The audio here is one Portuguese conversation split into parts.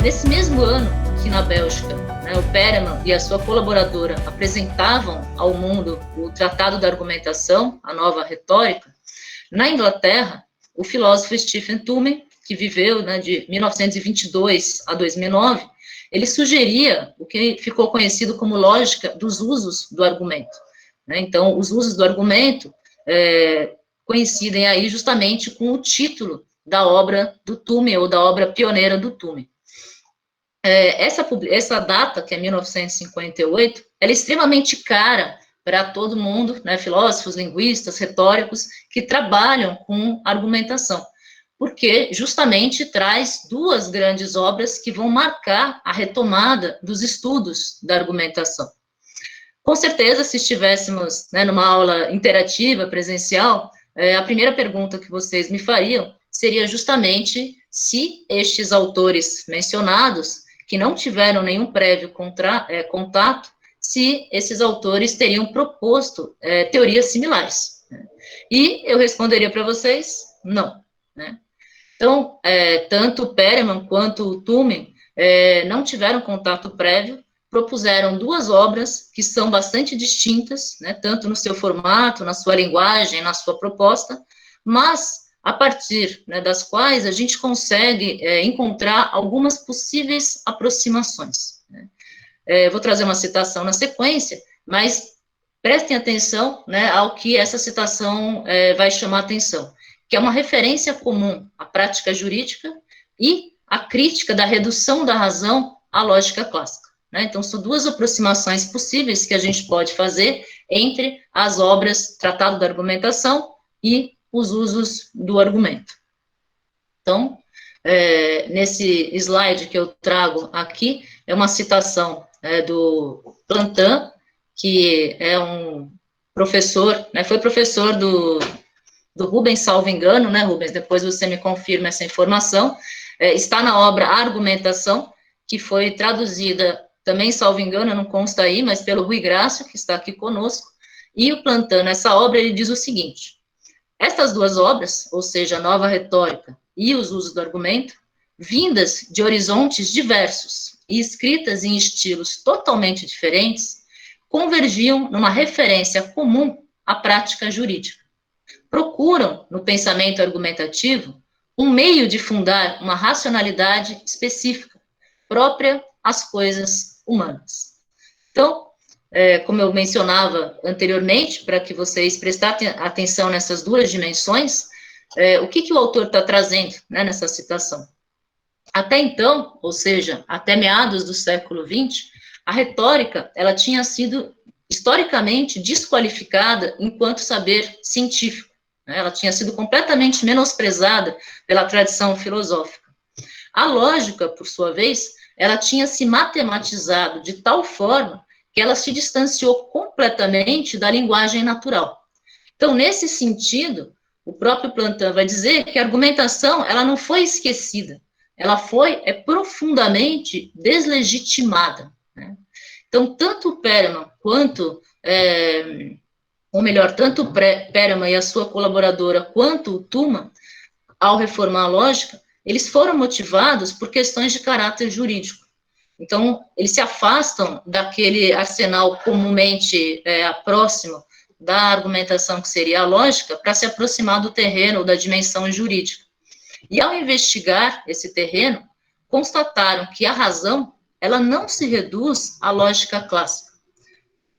Nesse mesmo ano que na Bélgica, né, o Perelman e a sua colaboradora apresentavam ao mundo o Tratado da Argumentação, a Nova Retórica, na Inglaterra, o filósofo Stephen Toulmin, que viveu, né, de 1922 a 2009, ele sugeria o que ficou conhecido como lógica dos usos do argumento. Né? Então, os usos do argumento coincidem aí justamente com o título da obra do Toulmin, ou da obra pioneira do Toulmin. Essa data, que é 1958, ela é extremamente cara para todo mundo, né, filósofos, linguistas, retóricos, que trabalham com argumentação, porque justamente traz duas grandes obras que vão marcar a retomada dos estudos da argumentação. Com certeza, se estivéssemos, né, numa aula interativa, presencial, a primeira pergunta que vocês me fariam seria justamente se estes autores mencionados, que não tiveram nenhum prévio contato, se esses autores teriam proposto teorias similares. Né? E eu responderia para vocês, não. Né? Então, tanto Perelman quanto o Toulmin não tiveram contato prévio, propuseram duas obras que são bastante distintas, né, tanto no seu formato, na sua linguagem, na sua proposta, mas a partir, né, das quais a gente consegue encontrar algumas possíveis aproximações. Né? Vou trazer uma citação na sequência, mas prestem atenção, né, ao que essa citação vai chamar atenção, que é uma referência comum à prática jurídica e à crítica da redução da razão à lógica clássica. Né? Então, são duas aproximações possíveis que a gente pode fazer entre as obras Tratado da Argumentação e os usos do argumento. Então, nesse slide que eu trago aqui, é uma citação do Plantin, que é um professor, né, foi professor do Rubens, salvo engano, né, Rubens? Depois você me confirma essa informação. Está na obra Argumentação, que foi traduzida, também, salvo engano, não consta aí, mas pelo Rui Grácio, que está aqui conosco. E o Plantin, nessa obra, ele diz o seguinte: estas duas obras, ou seja, a Nova Retórica e os usos do argumento, vindas de horizontes diversos e escritas em estilos totalmente diferentes, convergiam numa referência comum à prática jurídica. Procuram, no pensamento argumentativo, um meio de fundar uma racionalidade específica, própria às coisas humanas. Então, como eu mencionava anteriormente, para que vocês prestassem atenção nessas duas dimensões, o que o autor está trazendo, né, nessa citação? Até então, ou seja, até meados do século XX, a retórica ela tinha sido historicamente desqualificada enquanto saber científico. Né? Ela tinha sido completamente menosprezada pela tradição filosófica. A lógica, por sua vez, ela tinha se matematizado de tal forma que ela se distanciou completamente da linguagem natural. Então, nesse sentido, o próprio Plantin vai dizer que a argumentação ela não foi esquecida, ela foi profundamente deslegitimada. Né? Então, tanto o Perelman quanto, ou melhor, tanto o Perelman e a sua colaboradora, quanto o Toulmin, ao reformar a lógica, eles foram motivados por questões de caráter jurídico. Então, eles se afastam daquele arsenal comumente próximo da argumentação que seria a lógica, para se aproximar do terreno da dimensão jurídica. E ao investigar esse terreno, constataram que a razão, ela não se reduz à lógica clássica.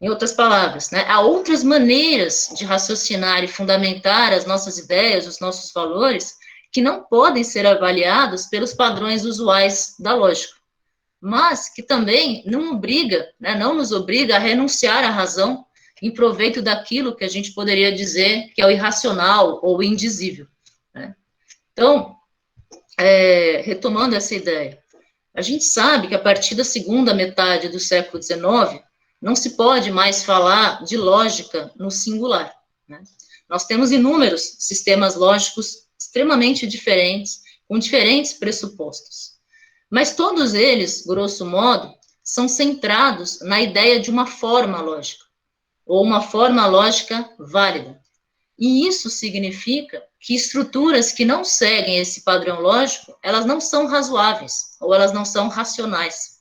Em outras palavras, né, há outras maneiras de raciocinar e fundamentar as nossas ideias, os nossos valores, que não podem ser avaliados pelos padrões usuais da lógica, mas que também não nos obriga a renunciar à razão em proveito daquilo que a gente poderia dizer que é o irracional ou o indizível. Né? Então, retomando essa ideia, a gente sabe que a partir da segunda metade do século XIX, não se pode mais falar de lógica no singular. Né? Nós temos inúmeros sistemas lógicos extremamente diferentes, com diferentes pressupostos. Mas todos eles, grosso modo, são centrados na ideia de uma forma lógica, ou uma forma lógica válida. E isso significa que estruturas que não seguem esse padrão lógico, elas não são razoáveis, ou elas não são racionais.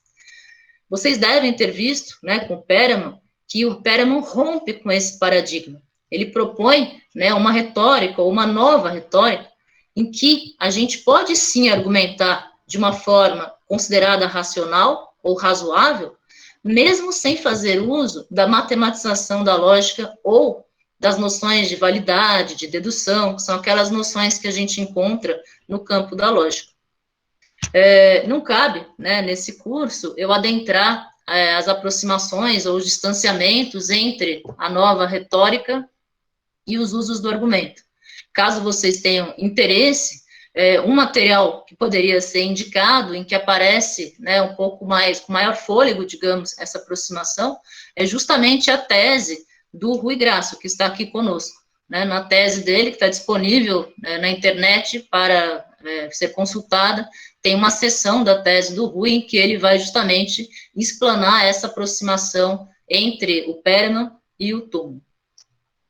Vocês devem ter visto, né, com o Perelman, que o Perelman rompe com esse paradigma. Ele propõe, né, uma retórica, ou uma nova retórica, em que a gente pode sim argumentar de uma forma considerada racional ou razoável, mesmo sem fazer uso da matematização da lógica ou das noções de validade, de dedução, que são aquelas noções que a gente encontra no campo da lógica. Não cabe, né, nesse curso, eu adentrar as aproximações ou os distanciamentos entre a nova retórica e os usos do argumento. Caso vocês tenham interesse, um material que poderia ser indicado, em que aparece, né, um pouco mais, com maior fôlego, digamos, essa aproximação, é justamente a tese do Rui Grasso, que está aqui conosco, né, na tese dele, que está disponível na internet para ser consultada, tem uma seção da tese do Rui, em que ele vai justamente explanar essa aproximação entre o Perelman e o Thumann.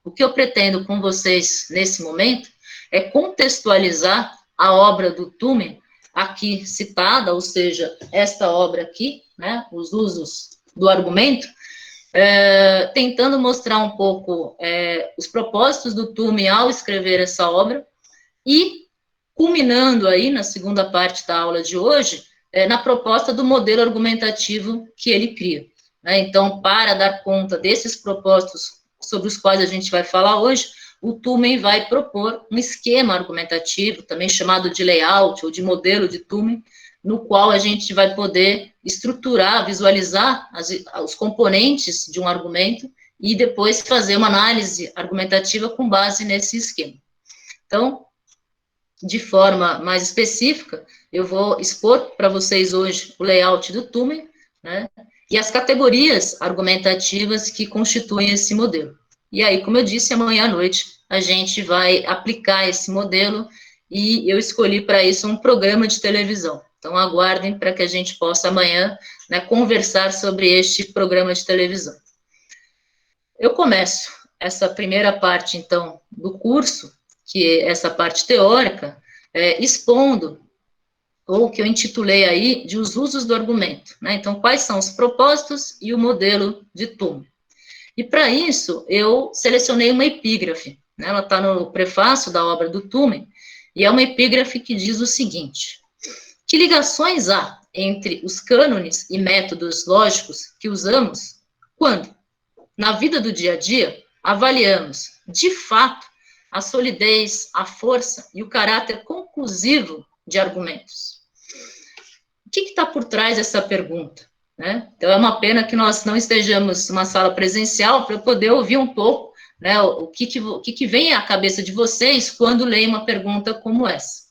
O que eu pretendo com vocês nesse momento é contextualizar a obra do Thumann, aqui citada, ou seja, esta obra aqui, né, os usos do argumento, tentando mostrar um pouco os propósitos do Thumann ao escrever essa obra, e culminando aí na segunda parte da aula de hoje, na proposta do modelo argumentativo que ele cria. Né? Então, para dar conta desses propósitos sobre os quais a gente vai falar hoje, o Thumann vai propor um esquema argumentativo, também chamado de layout ou de modelo de Thumann, no qual a gente vai poder estruturar, visualizar os componentes de um argumento e depois fazer uma análise argumentativa com base nesse esquema. Então, de forma mais específica, eu vou expor para vocês hoje o layout do Thumann, né, e as categorias argumentativas que constituem esse modelo. E aí, como eu disse, amanhã à noite a gente vai aplicar esse modelo e eu escolhi para isso um programa de televisão. Então, aguardem para que a gente possa amanhã, né, conversar sobre este programa de televisão. Eu começo essa primeira parte, então, do curso, que é essa parte teórica, expondo, ou que eu intitulei aí, de os usos do argumento. Né? Então, quais são os propósitos e o modelo de Thumann. E, para isso, eu selecionei uma epígrafe. Né? Ela está no prefácio da obra do Thumann, e é uma epígrafe que diz o seguinte: que ligações há entre os cânones e métodos lógicos que usamos quando, na vida do dia a dia, avaliamos, de fato, a solidez, a força e o caráter conclusivo de argumentos? O que está por trás dessa pergunta? Né? Então, é uma pena que nós não estejamos numa sala presencial para poder ouvir um pouco, né, o que vem à cabeça de vocês quando leem uma pergunta como essa.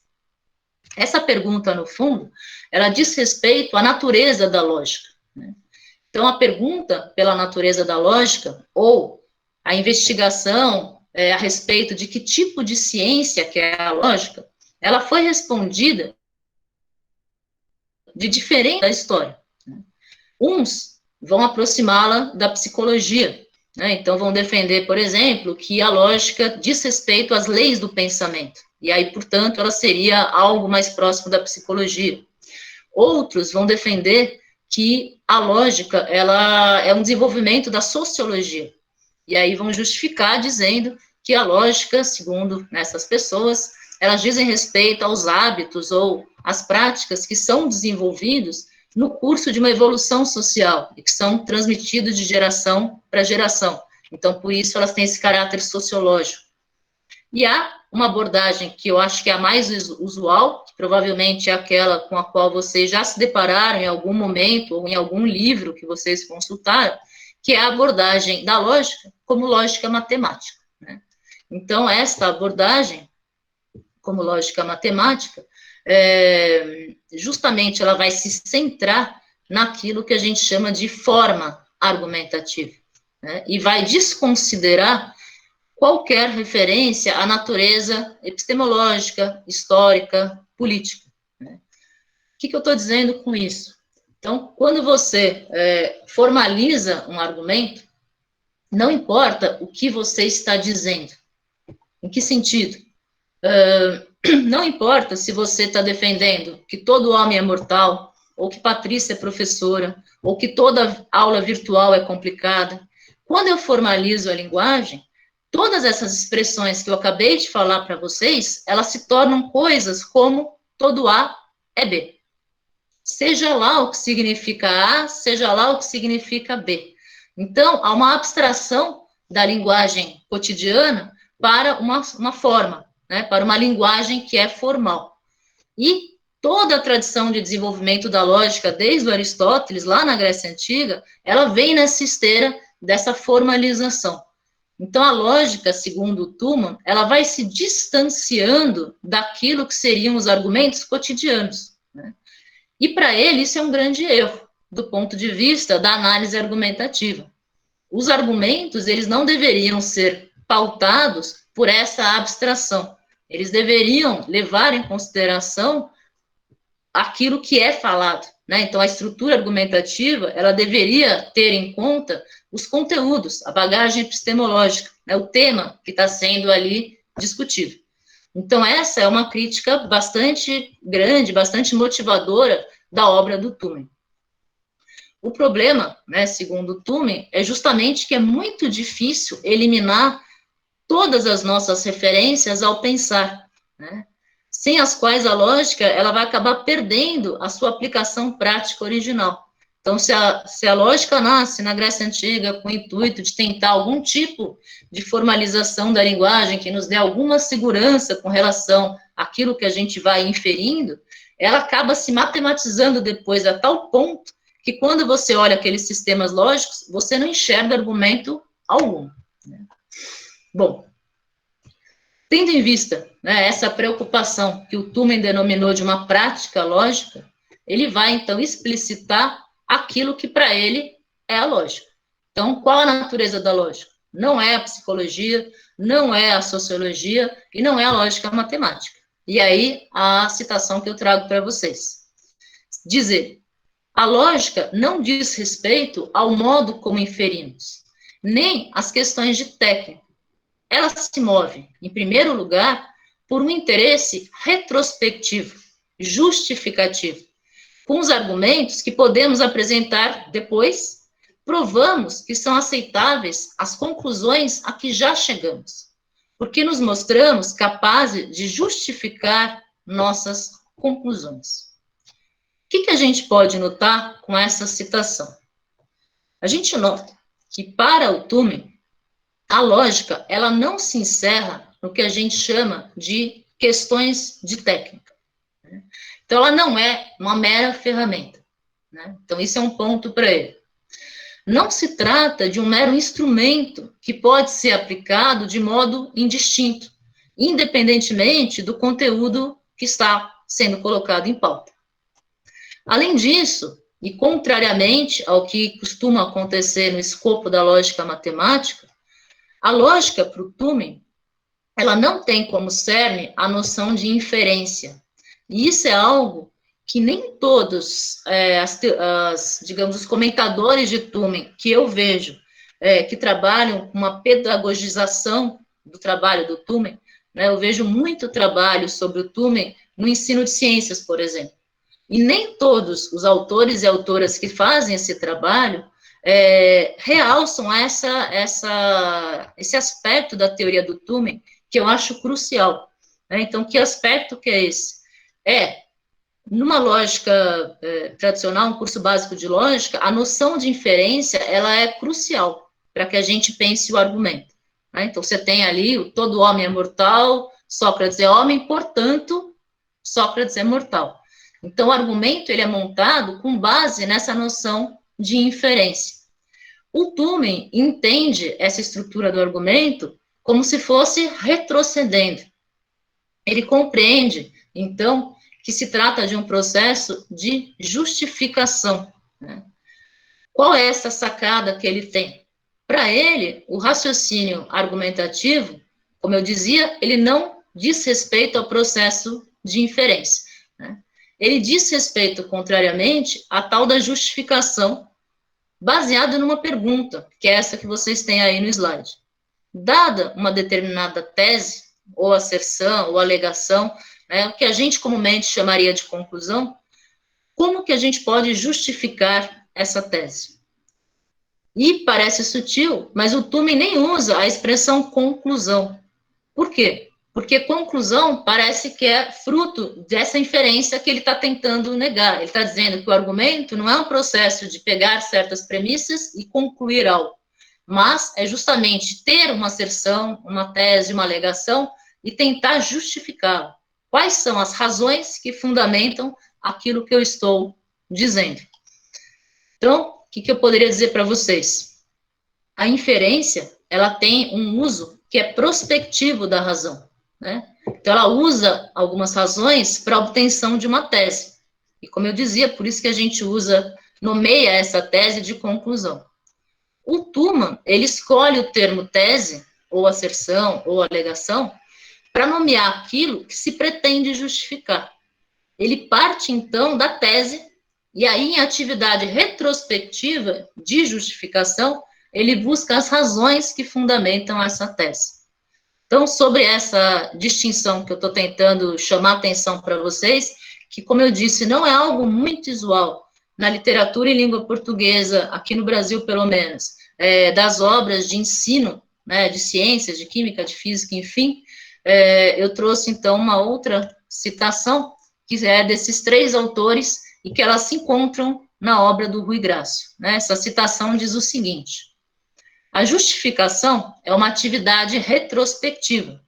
Essa pergunta, no fundo, ela diz respeito à natureza da lógica. Né? Então, a pergunta pela natureza da lógica, ou a investigação a respeito de que tipo de ciência que é a lógica, ela foi respondida de diferente da história. Né? Uns vão aproximá-la da psicologia, né? Então vão defender, por exemplo, que a lógica diz respeito às leis do pensamento, e aí, portanto, ela seria algo mais próximo da psicologia. Outros vão defender que a lógica, ela é um desenvolvimento da sociologia, e aí vão justificar dizendo que a lógica, segundo essas pessoas, elas dizem respeito aos hábitos ou às práticas que são desenvolvidos no curso de uma evolução social e que são transmitidos de geração para geração. Então, por isso, elas têm esse caráter sociológico. E há uma abordagem que eu acho que é a mais usual, que provavelmente é aquela com a qual vocês já se depararam em algum momento ou em algum livro que vocês consultaram, que é a abordagem da lógica como lógica matemática. Né? Então, esta abordagem, como lógica matemática, justamente ela vai se centrar naquilo que a gente chama de forma argumentativa, né? E vai desconsiderar qualquer referência à natureza epistemológica, histórica, política. Né? O que eu estou dizendo com isso? Então, quando você formaliza um argumento, não importa o que você está dizendo, Em que sentido? Não importa se você está defendendo que todo homem é mortal, ou que Patrícia é professora, ou que toda aula virtual é complicada. Quando eu formalizo a linguagem, todas essas expressões que eu acabei de falar para vocês, elas se tornam coisas como todo A é B. Seja lá o que significa A, seja lá o que significa B. Então, há uma abstração da linguagem cotidiana para uma forma, né, para uma linguagem que é formal. E toda a tradição de desenvolvimento da lógica, desde o Aristóteles, lá na Grécia Antiga, ela vem nessa esteira dessa formalização. Então, a lógica, segundo o Thumann, ela vai se distanciando daquilo que seriam os argumentos cotidianos, né? E para ele, isso é um grande erro, do ponto de vista da análise argumentativa. Os argumentos, eles não deveriam ser pautados por essa abstração. Eles deveriam levar em consideração aquilo que é falado, né? Então, a estrutura argumentativa, ela deveria ter em conta os conteúdos, a bagagem epistemológica, né? O tema que está sendo ali discutido. Então, essa é uma crítica bastante grande, bastante motivadora da obra do Thumann. O problema, né, segundo o Thumann, é justamente que é muito difícil eliminar todas as nossas referências ao pensar, né? Sem as quais a lógica ela vai acabar perdendo a sua aplicação prática original. Então, se a lógica nasce na Grécia Antiga com o intuito de tentar algum tipo de formalização da linguagem que nos dê alguma segurança com relação àquilo que a gente vai inferindo, ela acaba se matematizando depois a tal ponto que quando você olha aqueles sistemas lógicos, você não enxerga argumento algum, né? Bom, tendo em vista, né, essa preocupação que o Thumann denominou de uma prática lógica, ele vai, então, explicitar aquilo que para ele é a lógica. Então, qual a natureza da lógica? Não é a psicologia, não é a sociologia e não é a lógica matemática. E aí, a citação que eu trago para vocês. Dizer, a lógica não diz respeito ao modo como inferimos, nem às questões de técnica. Ela se move, em primeiro lugar, por um interesse retrospectivo, justificativo. Com os argumentos que podemos apresentar depois, provamos que são aceitáveis as conclusões a que já chegamos, porque nos mostramos capazes de justificar nossas conclusões. O que a gente pode notar com essa citação? A gente nota que, para o Thumann, a lógica, ela não se encerra no que a gente chama de questões de técnica, né? Então, ela não é uma mera ferramenta, né? Então, isso é um ponto para ele. Não se trata de um mero instrumento que pode ser aplicado de modo indistinto, independentemente do conteúdo que está sendo colocado em pauta. Além disso, e contrariamente ao que costuma acontecer no escopo da lógica matemática, a lógica, para o Thumann, ela não tem como cerne a noção de inferência. E isso é algo que nem todos, digamos, os comentadores de Thumann que eu vejo, que trabalham com uma pedagogização do trabalho do Thumann, né, eu vejo muito trabalho sobre o Thumann no ensino de ciências, por exemplo. E nem todos os autores e autoras que fazem esse trabalho realçam esse aspecto da teoria do Thumann que eu acho crucial, né? Então, que aspecto que é esse? Numa lógica tradicional, um curso básico de lógica, a noção de inferência, ela é crucial para que a gente pense o argumento, né? Então, você tem ali, todo homem é mortal, Sócrates é homem, portanto, Sócrates é mortal. Então, o argumento, ele é montado com base nessa noção de inferência. O Thumann entende essa estrutura do argumento como se fosse retrocedendo. Ele compreende, então, que se trata de um processo de justificação, né? Qual é essa sacada que ele tem? Para ele, o raciocínio argumentativo, como eu dizia, ele não diz respeito ao processo de inferência, né? Ele diz respeito, contrariamente, à tal da justificação, baseada numa pergunta, que é essa que vocês têm aí no slide. Dada uma determinada tese, ou asserção, ou alegação, né, o que a gente comumente chamaria de conclusão, como que a gente pode justificar essa tese? E parece sutil, mas o Toomey nem usa a expressão conclusão. Por quê? Porque conclusão parece que é fruto dessa inferência que ele está tentando negar. Ele está dizendo que o argumento não é um processo de pegar certas premissas e concluir algo, mas é justamente ter uma asserção, uma tese, uma alegação e tentar justificá-la. Quais são as razões que fundamentam aquilo que eu estou dizendo? Então, o que eu poderia dizer para vocês? A inferência, ela tem um uso que é prospectivo da razão, né? Então, ela usa algumas razões para a obtenção de uma tese. E, como eu dizia, por isso que a gente nomeia essa tese de conclusão. O Tuman, ele escolhe o termo tese, ou asserção, ou alegação, para nomear aquilo que se pretende justificar. Ele parte, então, da tese, e aí, em atividade retrospectiva de justificação, ele busca as razões que fundamentam essa tese. Então, sobre essa distinção que eu estou tentando chamar atenção para vocês, que, como eu disse, não é algo muito usual na literatura em língua portuguesa, aqui no Brasil, pelo menos, das obras de ensino, né, de ciências, de química, de física, enfim, eu trouxe, então, uma outra citação, que é desses três autores, e que elas se encontram na obra do Rui Grácio, né? Essa citação diz o seguinte: a justificação é uma atividade retrospectiva,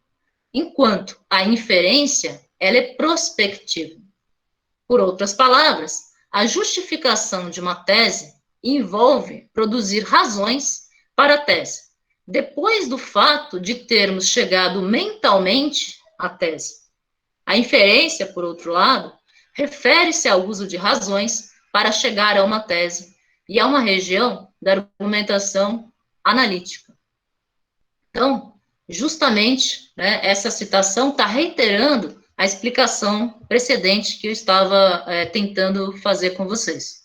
enquanto a inferência, ela é prospectiva. Por outras palavras, a justificação de uma tese envolve produzir razões para a tese, depois do fato de termos chegado mentalmente à tese. A inferência, por outro lado, refere-se ao uso de razões para chegar a uma tese e a uma região da argumentação analítica. Então, justamente, né, essa citação está reiterando a explicação precedente que eu estava tentando fazer com vocês.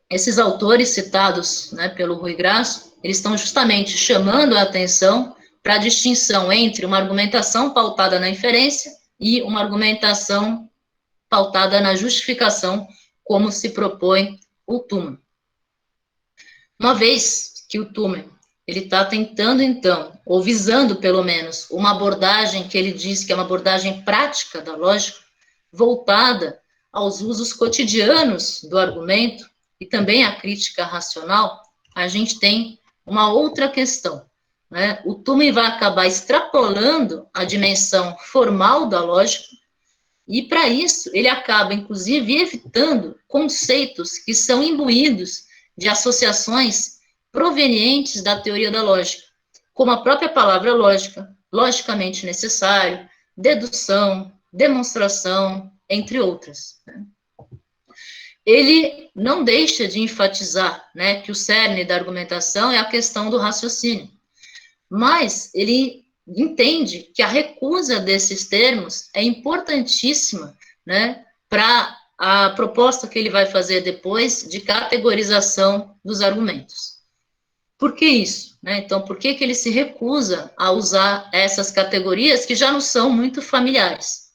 Esses autores citados, né, pelo Rui Grácio, eles estão justamente chamando a atenção para a distinção entre uma argumentação pautada na inferência e uma argumentação pautada na justificação, como se propõe o Tuman. Uma vez que o Tuman ele está tentando, então, ou visando, pelo menos, uma abordagem que ele diz que é uma abordagem prática da lógica, voltada aos usos cotidianos do argumento e também à crítica racional, a gente tem uma outra questão, né? O Tuman vai acabar extrapolando a dimensão formal da lógica e, para isso, ele acaba, inclusive, evitando conceitos que são imbuídos de associações provenientes da teoria da lógica, como a própria palavra lógica, logicamente necessário, dedução, demonstração, entre outras. Ele não deixa de enfatizar, né, que o cerne da argumentação é a questão do raciocínio, mas ele entende que a recusa desses termos é importantíssima, né, para a proposta que ele vai fazer depois de categorização dos argumentos. Por que isso? Né? Então, por que ele se recusa a usar essas categorias que já não são muito familiares?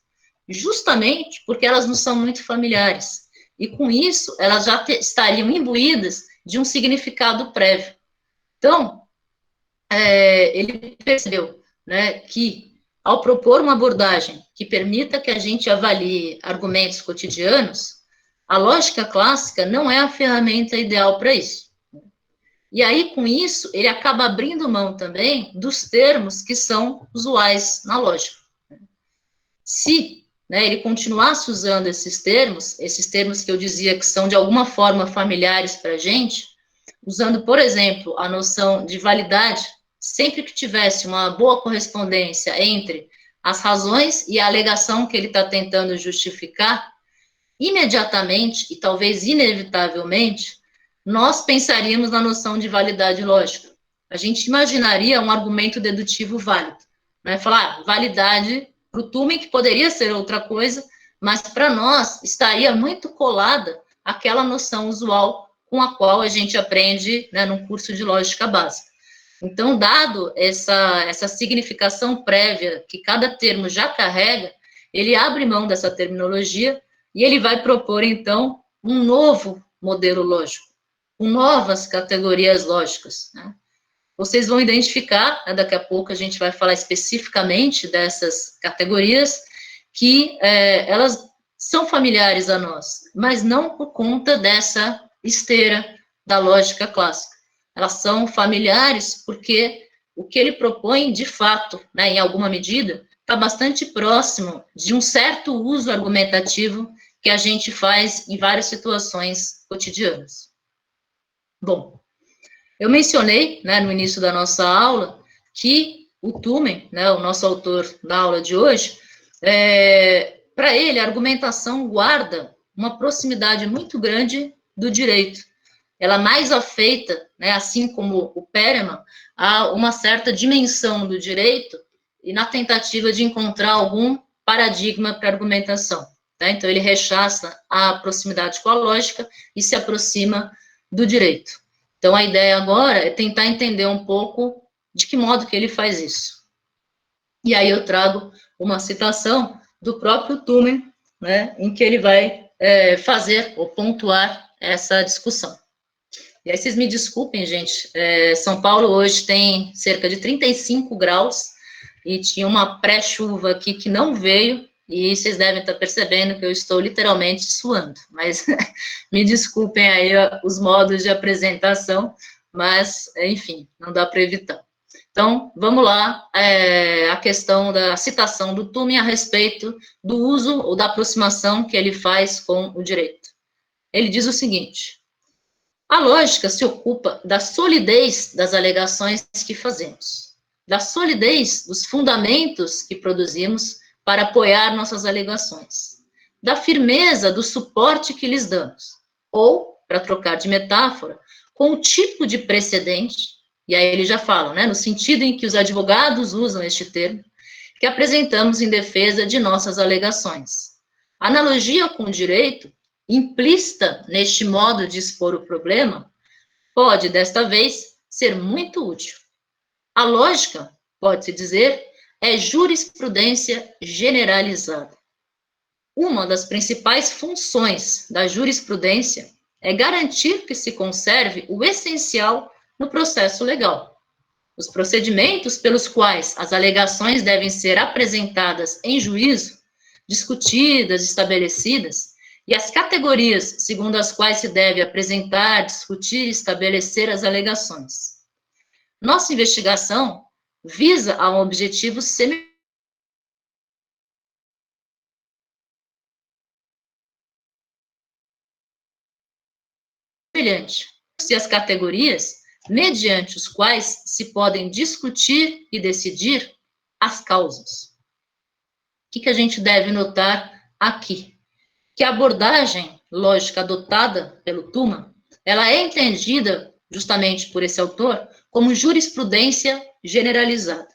Justamente porque elas não são muito familiares. E, com isso, elas já estariam imbuídas de um significado prévio. Então, ele percebeu, né, que, ao propor uma abordagem que permita que a gente avalie argumentos cotidianos, a lógica clássica não é a ferramenta ideal para isso. E aí, com isso, ele acaba abrindo mão também dos termos que são usuais na lógica. Se, né, ele continuasse usando esses termos que eu dizia que são de alguma forma familiares para a gente, usando, por exemplo, a noção de validade, sempre que tivesse uma boa correspondência entre as razões e a alegação que ele está tentando justificar, imediatamente e talvez inevitavelmente, nós pensaríamos na noção de validade lógica. A gente imaginaria um argumento dedutivo válido, né? Falar, validade para o Tuman, que poderia ser outra coisa, mas para nós estaria muito colada àquela noção usual com a qual a gente aprende, né, num curso de lógica básica. Então, dado essa significação prévia que cada termo já carrega, ele abre mão dessa terminologia e ele vai propor, então, um novo modelo lógico, com novas categorias lógicas, né? Vocês vão identificar, né, daqui a pouco a gente vai falar especificamente dessas categorias, que elas são familiares a nós, mas não por conta dessa esteira da lógica clássica. Elas são familiares porque o que ele propõe, de fato, né, em alguma medida, está bastante próximo de um certo uso argumentativo que a gente faz em várias situações cotidianas. Bom, eu mencionei, né, no início da nossa aula, que o Thumen, né, o nosso autor da aula de hoje, para ele, a argumentação guarda uma proximidade muito grande do direito. Ela é mais afeita, né, assim como o Perelman, a uma certa dimensão do direito e na tentativa de encontrar algum paradigma para argumentação. Tá? Então, ele rechaça a proximidade com a lógica e se aproxima do direito. Então, a ideia agora é tentar entender um pouco de que modo que ele faz isso. E aí eu trago uma citação do próprio Thumen, né, em que ele vai fazer ou pontuar essa discussão. E aí vocês me desculpem, gente, São Paulo hoje tem cerca de 35 graus e tinha uma pré-chuva aqui que não veio, e vocês devem estar percebendo que eu estou literalmente suando, mas me desculpem aí os modos de apresentação, mas, enfim, não dá para evitar. Então, vamos lá, a questão da citação do Thumen a respeito do uso ou da aproximação que ele faz com o direito. Ele diz o seguinte: a lógica se ocupa da solidez das alegações que fazemos, da solidez dos fundamentos que produzimos para apoiar nossas alegações, da firmeza do suporte que lhes damos, ou, para trocar de metáfora, com o tipo de precedente, e aí ele já fala, né, no sentido em que os advogados usam este termo, que apresentamos em defesa de nossas alegações. A analogia com o direito, implícita neste modo de expor o problema, pode, desta vez, ser muito útil. A lógica, pode-se dizer, é jurisprudência generalizada. Uma das principais funções da jurisprudência é garantir que se conserve o essencial no processo legal. Os procedimentos pelos quais as alegações devem ser apresentadas em juízo, discutidas, estabelecidas, e as categorias segundo as quais se deve apresentar, discutir e estabelecer as alegações. Nossa investigação visa a um objetivo semelhante se as categorias mediante os quais se podem discutir e decidir as causas. O que a gente deve notar aqui? Que a abordagem lógica adotada pelo Thumen, ela é entendida, justamente por esse autor, como jurisprudência generalizada.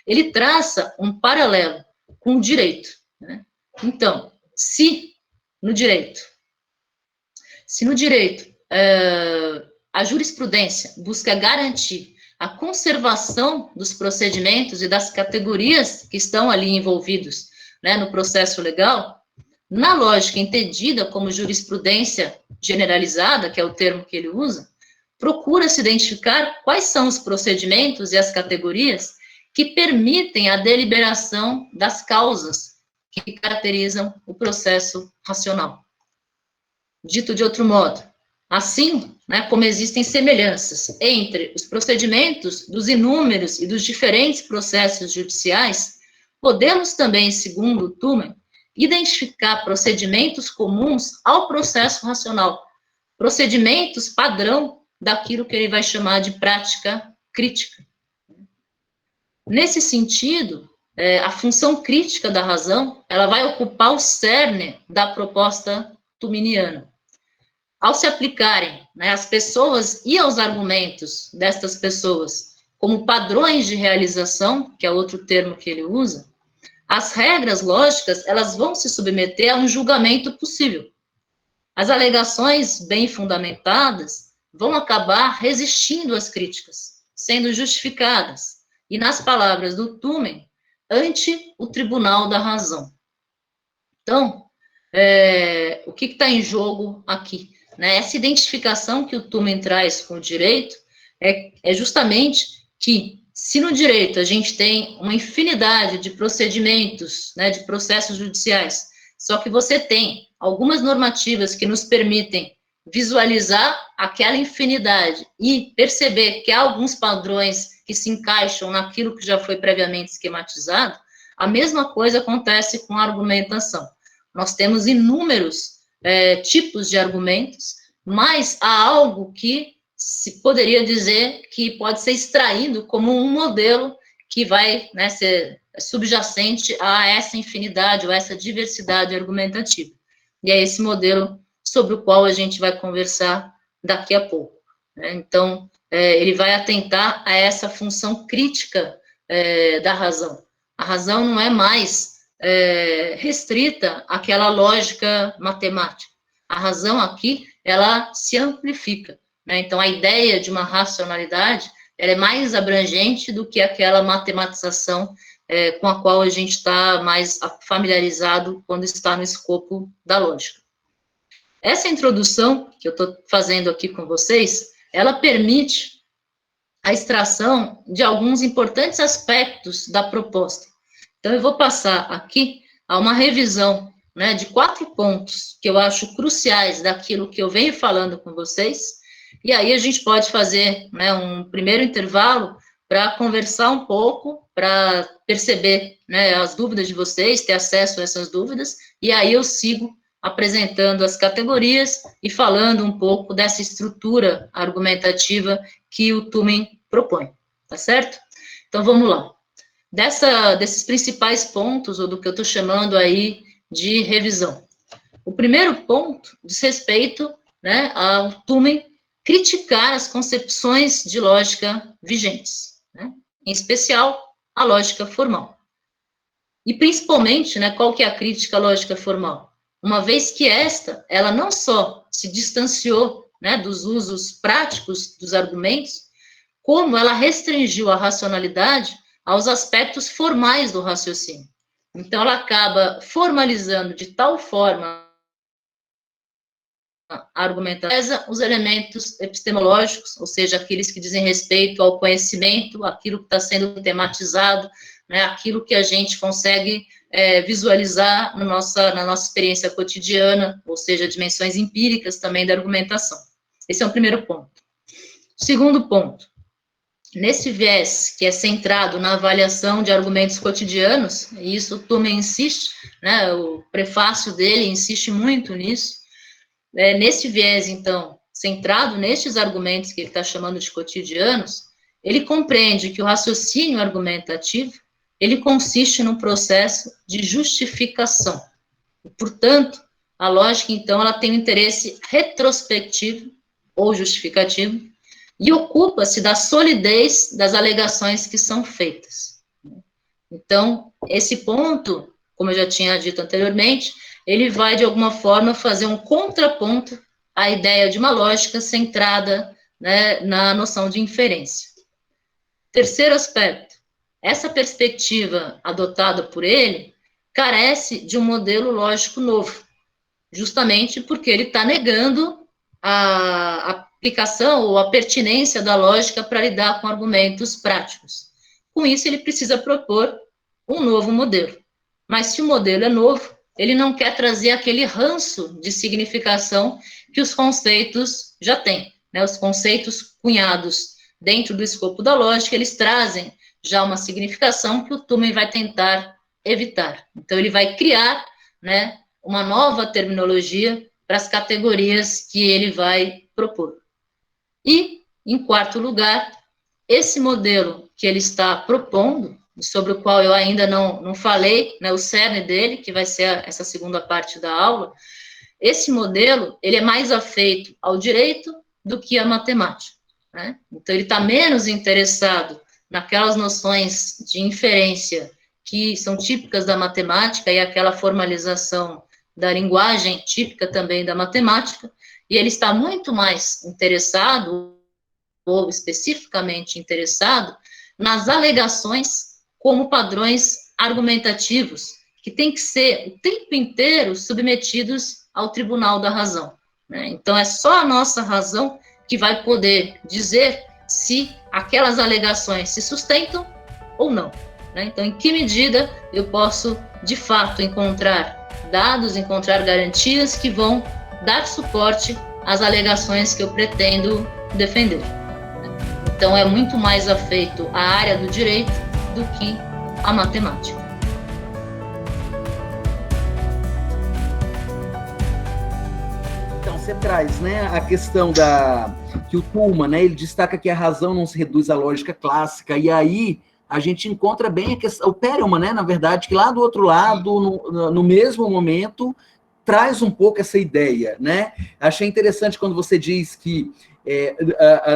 Ele traça um paralelo com o direito, né? Então, se no direito a jurisprudência busca garantir a conservação dos procedimentos e das categorias que estão ali envolvidos, né, no processo legal, na lógica entendida como jurisprudência generalizada, que é o termo que ele usa, procura-se identificar quais são os procedimentos e as categorias que permitem a deliberação das causas que caracterizam o processo racional. Dito de outro modo, assim, né, como existem semelhanças entre os procedimentos dos inúmeros e dos diferentes processos judiciais, podemos também, segundo Thumen, identificar procedimentos comuns ao processo racional, procedimentos padrão daquilo que ele vai chamar de prática crítica. Nesse sentido, a função crítica da razão, ela vai ocupar o cerne da proposta thumeniana. Ao se aplicarem, né, às pessoas e aos argumentos destas pessoas como padrões de realização, que é outro termo que ele usa, as regras lógicas, elas vão se submeter a um julgamento possível. As alegações bem fundamentadas vão acabar resistindo às críticas, sendo justificadas, e nas palavras do Thumen, ante o tribunal da razão. Então, o que está em jogo aqui? Né? Essa identificação que o Thumen traz com o direito é justamente que, se no direito a gente tem uma infinidade de procedimentos, né, de processos judiciais, só que você tem algumas normativas que nos permitem visualizar aquela infinidade e perceber que há alguns padrões que se encaixam naquilo que já foi previamente esquematizado, a mesma coisa acontece com a argumentação. Nós temos inúmeros tipos de argumentos, mas há algo que se poderia dizer que pode ser extraído como um modelo que vai, né, ser subjacente a essa infinidade ou essa diversidade argumentativa. E é esse modelo sobre o qual a gente vai conversar daqui a pouco. Né? Então, ele vai atentar a essa função crítica da razão. A razão não é mais restrita àquela lógica matemática. A razão aqui, ela se amplifica. Né? Então, a ideia de uma racionalidade, ela é mais abrangente do que aquela matematização com a qual a gente está mais familiarizado quando está no escopo da lógica. Essa introdução que eu estou fazendo aqui com vocês, ela permite a extração de alguns importantes aspectos da proposta. Então, eu vou passar aqui a uma revisão, né, de 4 pontos que eu acho cruciais daquilo que eu venho falando com vocês, e aí a gente pode fazer, né, um primeiro intervalo para conversar um pouco, para perceber, né, as dúvidas de vocês, ter acesso a essas dúvidas, e aí eu sigo apresentando as categorias e falando um pouco dessa estrutura argumentativa que o Thumen propõe, tá certo? Então, vamos lá. Desses principais pontos, ou do que eu estou chamando aí de revisão. O primeiro ponto diz respeito, né, ao Thumen criticar as concepções de lógica vigentes, né, em especial a lógica formal. E principalmente, né, qual que é a crítica à lógica formal? Uma vez que ela não só se distanciou, né, dos usos práticos dos argumentos, como ela restringiu a racionalidade aos aspectos formais do raciocínio. Então, ela acaba formalizando de tal forma a argumentação, os elementos epistemológicos, ou seja, aqueles que dizem respeito ao conhecimento, aquilo que está sendo tematizado, né, aquilo que a gente consegue visualizar na nossa experiência cotidiana, ou seja, dimensões empíricas também da argumentação. Esse é o primeiro ponto. Segundo ponto, nesse viés que é centrado na avaliação de argumentos cotidianos, e isso o Thumen insiste, né, o prefácio dele insiste muito nisso, nesse viés, então, centrado nestes argumentos que ele está chamando de cotidianos, ele compreende que o raciocínio argumentativo, ele consiste num processo de justificação. E, portanto, a lógica, então, ela tem um interesse retrospectivo ou justificativo e ocupa-se da solidez das alegações que são feitas. Então, esse ponto, como eu já tinha dito anteriormente, ele vai, de alguma forma, fazer um contraponto à ideia de uma lógica centrada, né, na noção de inferência. Terceiro aspecto, essa perspectiva adotada por ele carece de um modelo lógico novo, justamente porque ele está negando a aplicação ou a pertinência da lógica para lidar com argumentos práticos. Com isso, ele precisa propor um novo modelo. Mas se o modelo é novo, ele não quer trazer aquele ranço de significação que os conceitos já têm, né? Os conceitos cunhados dentro do escopo da lógica, eles trazem já uma significação que o Thumen vai tentar evitar. Então, ele vai criar, né, uma nova terminologia para as categorias que ele vai propor. E, em quarto lugar, esse modelo que ele está propondo, sobre o qual eu ainda não falei, né, o cerne dele, que vai ser essa segunda parte da aula, esse modelo, ele é mais afeito ao direito do que à matemática, né? Então, ele está menos interessado naquelas noções de inferência que são típicas da matemática e aquela formalização da linguagem típica também da matemática, e ele está muito mais interessado ou especificamente interessado nas alegações como padrões argumentativos, que têm que ser o tempo inteiro submetidos ao tribunal da razão, né? Então, é só a nossa razão que vai poder dizer se aquelas alegações se sustentam ou não, né? Então, em que medida eu posso, de fato, encontrar dados, encontrar garantias que vão dar suporte às alegações que eu pretendo defender. Então, é muito mais afeito à área do direito do que à matemática. Então, você traz, né, a questão que o Tullman, né, ele destaca que a razão não se reduz à lógica clássica, e aí a gente encontra bem a questão, o Perelman, né, na verdade, que lá do outro lado, no mesmo momento, traz um pouco essa ideia, né? Achei interessante quando você diz que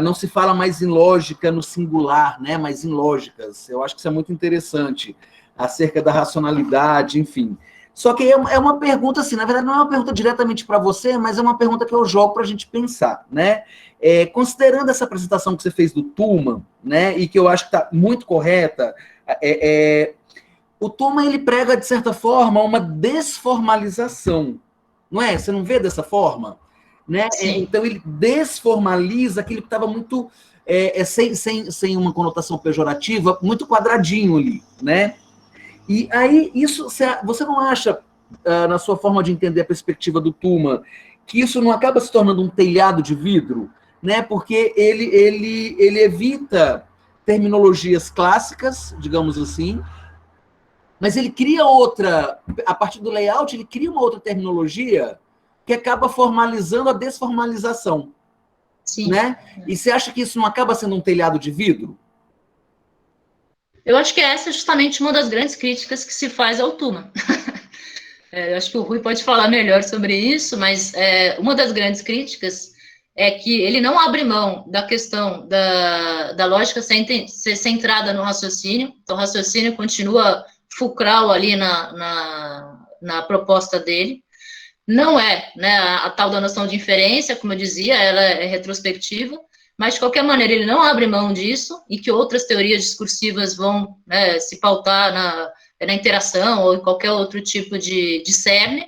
não se fala mais em lógica no singular, né, mas em lógicas. Eu acho que isso é muito interessante, acerca da racionalidade, enfim. Só que é uma pergunta, assim, na verdade não é uma pergunta diretamente para você, mas é uma pergunta que eu jogo para a gente pensar, né? Considerando essa apresentação que você fez do Tullman, né, e que eu acho que está muito correta, o Tullman, ele prega, de certa forma, uma desformalização, não é? Você não vê dessa forma? Né? Então, ele desformaliza aquilo que estava muito, sem uma conotação pejorativa, muito quadradinho ali, né? E aí, isso, você não acha, na sua forma de entender a perspectiva do Tullman, que isso não acaba se tornando um telhado de vidro? Né? Porque ele evita terminologias clássicas, digamos assim, mas ele cria outra, a partir do layout, ele cria uma outra terminologia que acaba formalizando a desformalização. Sim. Né? E você acha que isso não acaba sendo um telhado de vidro? Eu acho que essa é justamente uma das grandes críticas que se faz ao Tullman. Eu acho que o Rui pode falar melhor sobre isso, mas uma das grandes críticas é que ele não abre mão da questão da lógica ser centrada no raciocínio, então o raciocínio continua fulcral ali na proposta dele. Não é, né, a tal da noção de inferência, como eu dizia, ela é retrospectiva, mas de qualquer maneira ele não abre mão disso e que outras teorias discursivas vão, né, se pautar na interação ou em qualquer outro tipo de cerne.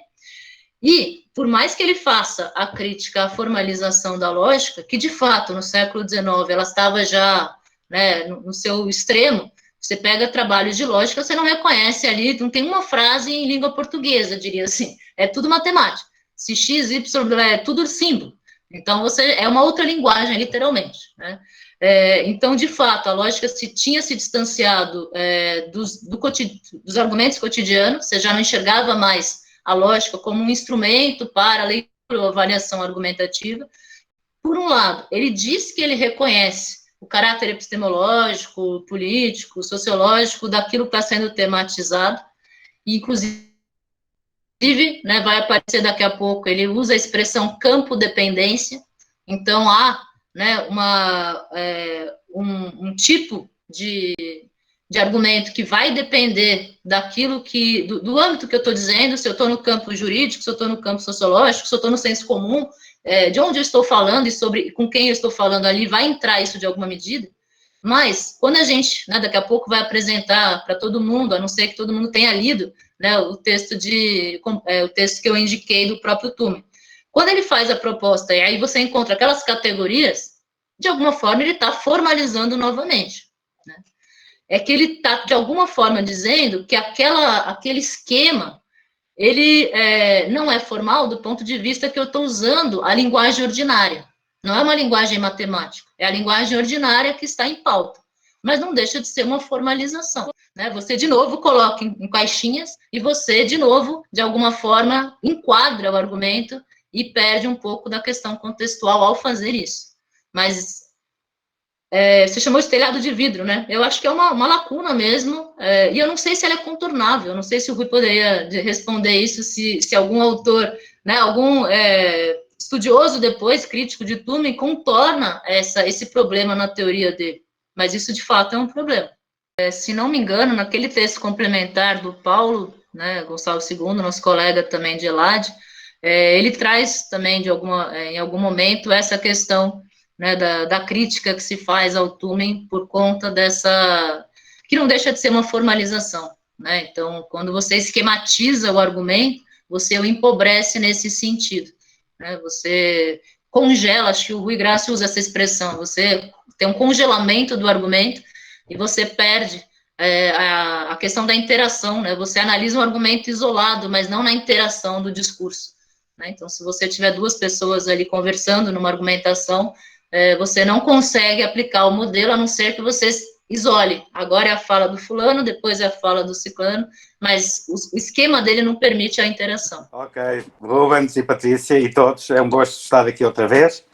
E, por mais que ele faça a crítica à formalização da lógica, que de fato no século XIX ela estava já, né, no seu extremo, você pega trabalhos de lógica, você não reconhece ali, não tem uma frase em língua portuguesa, diria assim, é tudo matemática. Se x, y, é tudo símbolo. Então, é uma outra linguagem, literalmente, né? Então, de fato, a lógica tinha se distanciado dos argumentos cotidianos, você já não enxergava mais a lógica como um instrumento para a leitura ou avaliação argumentativa. Por um lado, ele diz que ele reconhece o caráter epistemológico, político, sociológico daquilo que está sendo tematizado, e, inclusive, né, vai aparecer daqui a pouco, ele usa a expressão campo-dependência, então há, né, um tipo de argumento que vai depender daquilo do âmbito que eu estou dizendo, se eu estou no campo jurídico, se eu estou no campo sociológico, se eu estou no senso comum, de onde eu estou falando e com quem eu estou falando ali, vai entrar isso de alguma medida, mas quando a gente, né, daqui a pouco vai apresentar para todo mundo, a não ser que todo mundo tenha lido, né, o texto que eu indiquei do próprio Tullman, quando ele faz a proposta e aí você encontra aquelas categorias, de alguma forma ele está formalizando novamente, né? É que ele está, de alguma forma, dizendo que aquele esquema, ele não é formal do ponto de vista que eu estou usando a linguagem ordinária. Não é uma linguagem matemática, é a linguagem ordinária que está em pauta. Mas não deixa de ser uma formalização, né? Você, de novo, coloca em caixinhas e você, de novo, de alguma forma, enquadra o argumento e perde um pouco da questão contextual ao fazer isso. Mas você chamou de telhado de vidro, né? Eu acho que é uma lacuna mesmo, e eu não sei se ela é contornável, eu não sei se o Rui poderia responder isso, se algum autor, né, algum estudioso depois, crítico de Tullman, contorna esse problema na teoria dele, mas isso de fato é um problema. Se não me engano, naquele texto complementar do Paulo, né, Gonçalves II, nosso colega também de ELAD, ele traz também em algum momento essa questão né, da crítica que se faz ao Toomen por conta dessa, que não deixa de ser uma formalização, né? Então, quando você esquematiza o argumento, você o empobrece nesse sentido, né? Você congela, acho que o Rui Graça usa essa expressão, você tem um congelamento do argumento e você perde a questão da interação, né? Você analisa um argumento isolado, mas não na interação do discurso, né? Então, se você tiver duas pessoas ali conversando numa argumentação, você não consegue aplicar o modelo, a não ser que você isole. Agora é a fala do fulano, depois é a fala do ciclano, mas o esquema dele não permite a interação. Ok. Rubens e Patrícia e todos, é um gosto estar aqui outra vez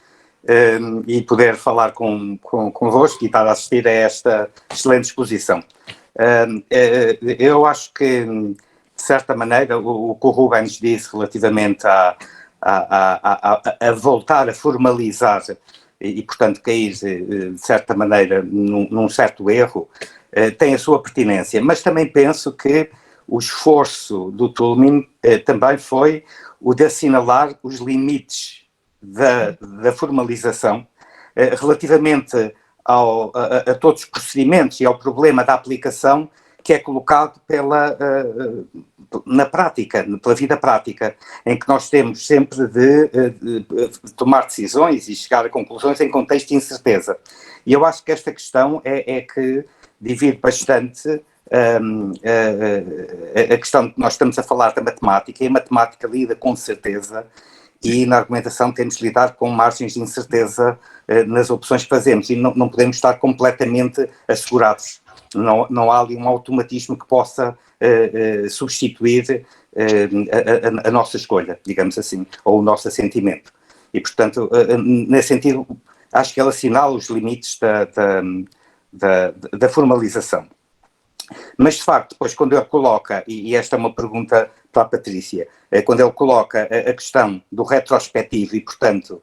e poder falar convosco e estar a assistir a esta excelente exposição. Eu acho que, de certa maneira, o que o Rubens disse relativamente a voltar a formalizar e, portanto, cair, de certa maneira, num certo erro, tem a sua pertinência. Mas também penso que o esforço do Toulmin também foi o de assinalar os limites da formalização relativamente a todos os procedimentos e ao problema da aplicação que é colocado na prática, pela vida prática, em que nós temos sempre de tomar decisões e chegar a conclusões em contexto de incerteza. E eu acho que esta questão é que divide bastante a questão que nós estamos a falar da matemática, e a matemática lida com certeza, e na argumentação temos de lidar com margens de incerteza nas opções que fazemos, e não podemos estar completamente assegurados. Não há ali um automatismo que possa substituir a nossa escolha, digamos assim, ou o nosso assentimento. E, portanto, nesse sentido, acho que ele assinala os limites da formalização. Mas, de facto, depois, quando ele coloca, e esta é uma pergunta para a Patrícia, quando ele coloca a questão do retrospectivo e, portanto,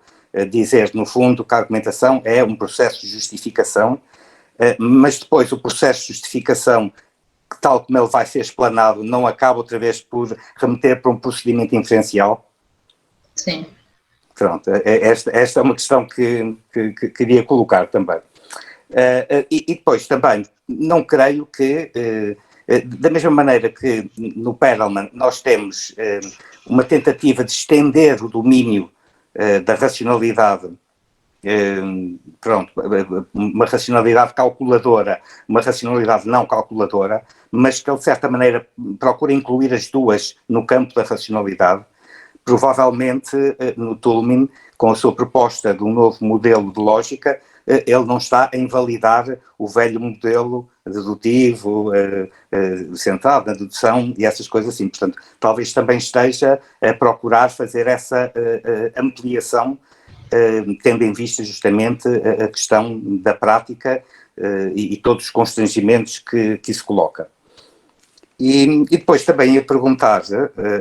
dizer, no fundo, que a argumentação é um processo de justificação, mas depois o processo de justificação, tal como ele vai ser explanado, não acaba outra vez por remeter para um procedimento inferencial? Sim. Pronto, esta é uma questão que queria colocar também. E depois também, não creio que, da mesma maneira que no Perelman nós temos uma tentativa de estender o domínio da racionalidade, uma racionalidade calculadora, uma racionalidade não calculadora, mas que ele de certa maneira procura incluir as duas no campo da racionalidade. Provavelmente no Toulmin, com a sua proposta de um novo modelo de lógica, ele não está a invalidar o velho modelo dedutivo, centrado na dedução e essas coisas assim. Portanto, talvez também esteja a procurar fazer essa ampliação, tendo em vista justamente a questão da prática e todos os constrangimentos que isso coloca. E depois também ia perguntar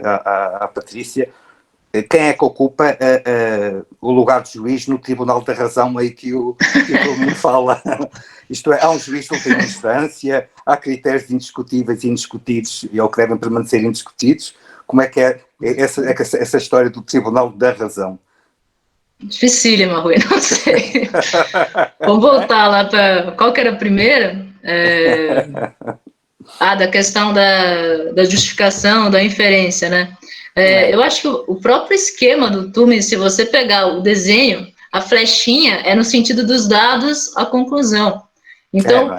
à Patrícia quem é que ocupa o lugar de juiz no Tribunal da Razão aí que o Toulmin fala. Isto é, há um juiz de última instância, há critérios indiscutíveis e indiscutidos ou que devem permanecer indiscutidos. Como é que é essa história do Tribunal da Razão? Dificílima, Rui, não sei. Vamos voltar lá para... Qual que era a primeira? Da questão da justificação, da inferência, né? Eu acho que o próprio esquema do Toulmin, se você pegar o desenho, a flechinha é no sentido dos dados à conclusão. Então,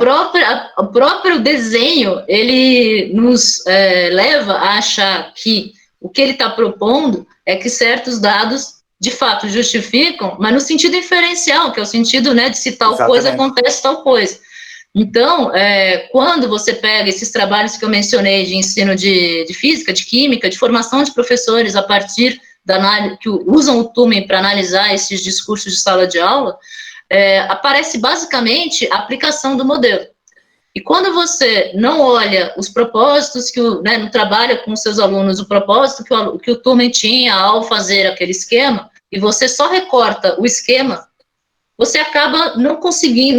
o próprio desenho, ele nos leva a achar que o que ele está propondo é que certos dados, de fato, justificam, mas no sentido inferencial, que é o sentido, né, de se tal coisa acontece tal coisa. Então, quando você pega esses trabalhos que eu mencionei de ensino de física, de química, de formação de professores a partir da análise, que usam o Toulmin para analisar esses discursos de sala de aula, aparece basicamente a aplicação do modelo. E quando você não olha os propósitos não trabalha com seus alunos, o propósito que o Toulmin tinha ao fazer aquele esquema, e você só recorta o esquema, você acaba não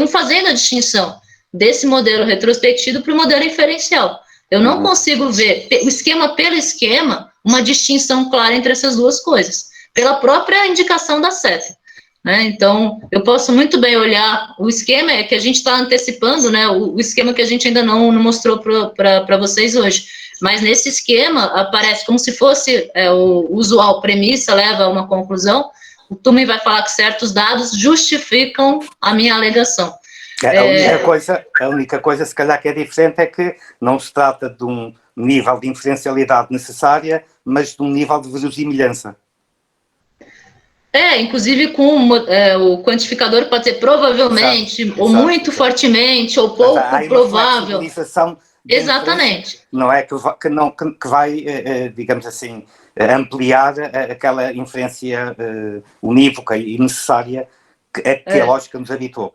fazendo a distinção desse modelo retrospectivo para o modelo inferencial. Eu não consigo ver, esquema pelo esquema, uma distinção clara entre essas duas coisas, pela própria indicação da seta. né? Então, eu posso muito bem olhar o esquema, é que a gente está antecipando, né? O esquema que a gente ainda não mostrou para vocês hoje. Mas nesse esquema, aparece como se fosse o usual, premissa leva a uma conclusão, o Tumen vai falar que certos dados justificam a minha alegação. A única coisa, se calhar, que é diferente é que não se trata de um nível de inferencialidade necessária, mas de um nível de verosimilhança. Inclusive com o quantificador pode ser provavelmente, exato, ou muito fortemente, ou pouco provável. Exatamente. Não é que vai, digamos assim, ampliar aquela inferência unívoca e necessária que a lógica nos habituou.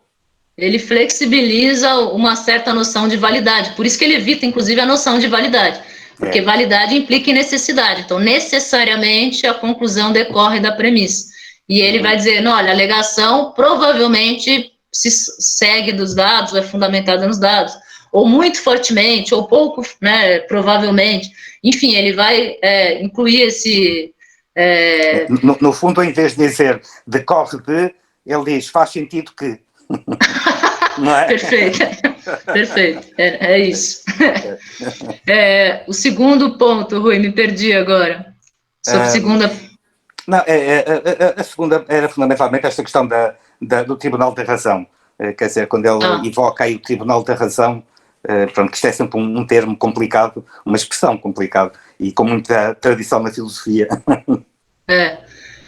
Ele flexibiliza uma certa noção de validade, por isso que ele evita, inclusive, a noção de validade, porque validade implica em necessidade, então, necessariamente, a conclusão decorre da premissa. E ele vai dizer, não, olha, a alegação provavelmente se segue dos dados, ou é fundamentada nos dados, ou muito fortemente, ou pouco, né, provavelmente. Enfim, ele vai incluir esse... No fundo, em vez de dizer decorre de, ele diz faz sentido que... Não é? Perfeito, perfeito, é isso. O segundo ponto, Rui, me perdi agora. Sobre a segunda... Não, a segunda era fundamentalmente esta questão do Tribunal da Razão. Quer dizer, quando ele evoca aí o Tribunal da Razão, pronto, que isto é sempre um termo complicado, uma expressão complicada, e com muita tradição na filosofia.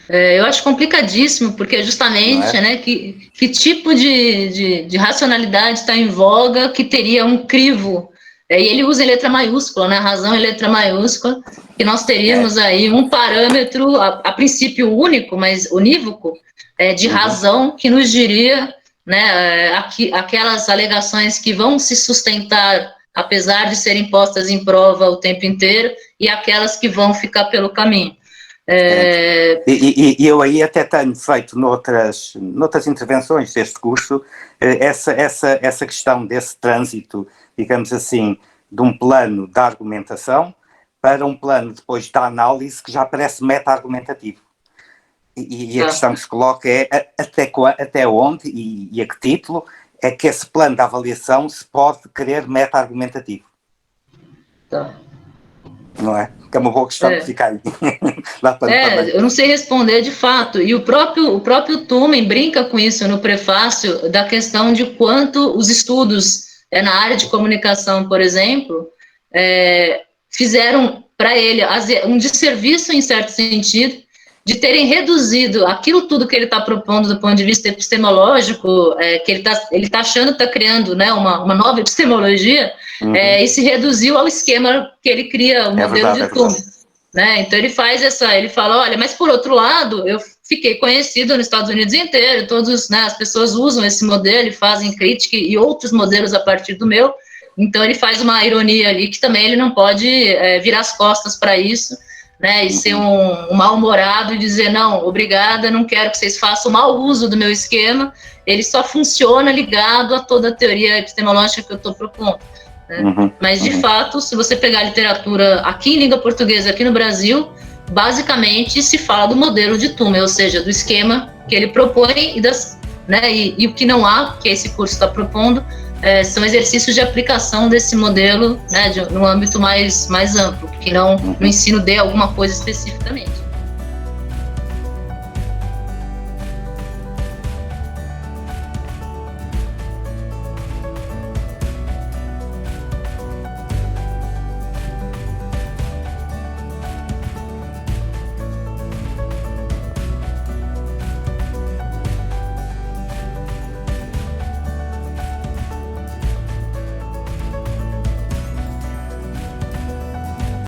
Eu acho complicadíssimo, porque justamente, né, que tipo de racionalidade está em voga que teria um crivo, e ele usa em letra maiúscula, né, razão em letra maiúscula, que nós teríamos aí um parâmetro, a princípio único, mas unívoco, de razão, que nos diria, né, aquelas alegações que vão se sustentar, apesar de serem postas em prova o tempo inteiro, e aquelas que vão ficar pelo caminho. E eu aí até tenho feito noutras intervenções deste curso essa questão desse trânsito, digamos assim, de um plano da argumentação para um plano depois da análise que já parece meta-argumentativo. E a questão que se coloca é até onde e a que título é que esse plano de avaliação se pode querer meta-argumentativo. Não é? Que é uma boa questão que fica aí. Eu não sei responder de fato, e o próprio Tumen brinca com isso no prefácio, da questão de quanto os estudos na área de comunicação, por exemplo, fizeram para ele um desserviço, em certo sentido, de terem reduzido aquilo tudo que ele está propondo do ponto de vista epistemológico, que ele tá achando que está criando, né, uma nova epistemologia, e se reduziu ao esquema que ele cria, o modelo de Tumen. Né? Então ele fala, olha, mas por outro lado, eu fiquei conhecido nos Estados Unidos inteiro, as pessoas usam esse modelo e fazem crítica e outros modelos a partir do meu, então ele faz uma ironia ali que também ele não pode virar as costas para isso, né, e ser um mal-humorado e dizer, não, obrigada, não quero que vocês façam mau uso do meu esquema, ele só funciona ligado a toda a teoria epistemológica que eu estou propondo. Mas, de fato, se você pegar a literatura aqui em língua portuguesa, aqui no Brasil, basicamente se fala do modelo de Tumen, ou seja, do esquema que ele propõe e o que não há, que esse curso está propondo, são exercícios de aplicação desse modelo, né, no âmbito mais amplo, que não no ensino de alguma coisa especificamente.